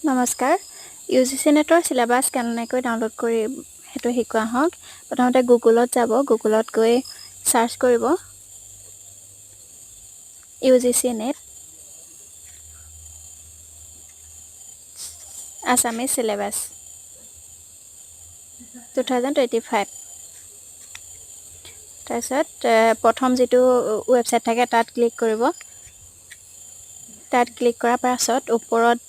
নমস্কাৰ UGC নেটৰ syllabus কেনেকৈ ডাউনলোড কৰি হেতু শিকোৱা হওক প্ৰথমতে গুগলত যাব গুগলত গৈ সাৰ্চ কৰিব UGC নেট আসামিজ সিলেবাস 2025 তাৰপিছত প্ৰথম যেটো ওয়েবসাইট থাকে তাত ক্লিক কৰিব তাত ক্লিক কৰাৰ পাছত ওপৰত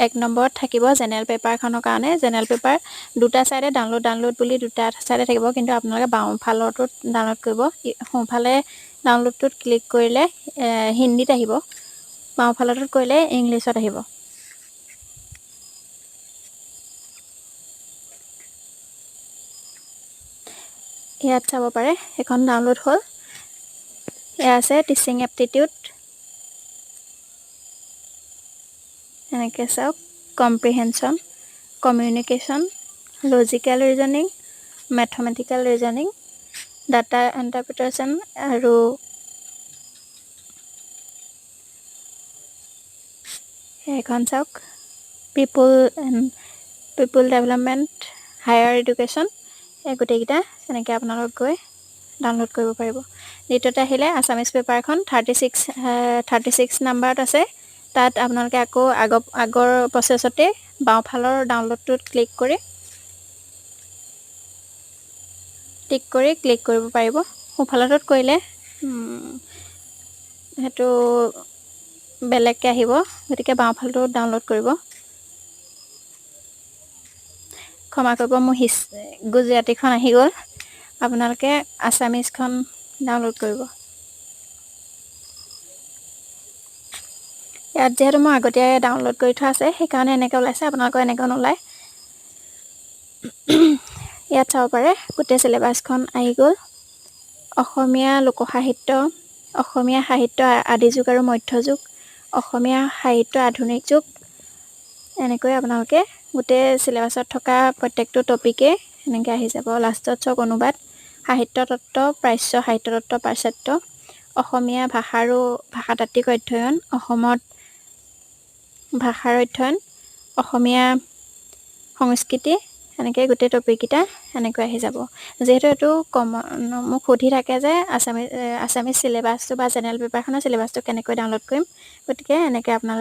এক নম্বৰত থাকিব জেনাৰেল পেপাৰখনৰ কাৰণে জেনাৰেল পেপাৰ দুটা সাইডে ডাউনলোড বুলি দুটা সাইডে থাকিব কিন্তু আপোনালোকে বাওঁফালৰটোত ডাউনলোড কৰিব সোঁফালে ডাউনলোডটোত ক্লিক কৰিলে হিন্দীত আহিব বাওঁফালৰটোত কৰিলে ইংলিছত আহিব ইয়াত চাব পাৰে এখন ডাউনলোড হ'ল এয়া আছে টিচিং এপ্টিটিউড এনেকৈ চাওক comprehension communication logical reasoning mathematical reasoning data interpretation আৰু এখন চাওক পিপল ডেভেলপমেণ্ট হায়াৰ এডুকেশ্যন এই গোটেইকেইটা এনেকৈ আপোনালোক গৈ ডাউনলোড কৰিব পাৰিব দ্বিতীয়তে আহিলে আছামিজ পেপাৰখন 36 নাম্বাৰত আছে তাত আপোনালোকে আকৌ আগৰ প্ৰচেছতে বাওঁফালৰ ডাউনলোডটোত ক্লিক কৰি ক্লিক কৰিব পাৰিব সোঁফালৰটোত কৰিলে হেতু বেলেগকৈ আহিব গতিকে বাওঁফালটো ডাউনলোড কৰিব ক্ষমা কৰিব মোৰ গুজৰাটীখন আহি গ'ল আপোনালোকে আছামিজখন ডাউনলোড কৰিব ইয়াত যেহেতু মই আগতীয়াকৈ ডাউনলোড কৰি থোৱা আছে সেইকাৰণে এনেকৈ ওলাইছে আপোনালোকৰ এনেকৈ নোলায় ইয়াত চাব পাৰে গোটেই সিলেবাসখন আহি গ'ল অসমীয়া লোকসাহিত্য অসমীয়া সাহিত্য আদিযুগ আৰু মধ্যযুগ অসমীয়া সাহিত্য আধুনিক যুগ এনেকৈ আপোনালোকে গোটেই সিলেবাসত থকা প্ৰত্যেকটো টপিকে এনেকৈ আহি যাব লাষ্টত চক অনুবাদ সাহিত্য তত্ত্ব প্ৰাচ্য সাহিত্য তত্ত্ব পাশ্চাত্য অসমীয়া ভাষা আৰু ভাষাতাত্ত্বিক অধ্যয়ন অসমত ভাষাৰ অধ্যয়ন অসমীয়া সংস্কৃতি এনেকৈ গোটেই টপিককেইটা এনেকৈ আহি যাব যেহেতু এইটো মোক সুধি থাকে যে আছামিজ সিলেবাসটো বা জেনেৰেল পেপাৰখনৰ সিলেবাসটো কেনেকৈ ডাউনলোড কৰিম গতিকে এনেকৈ আপোনালোকে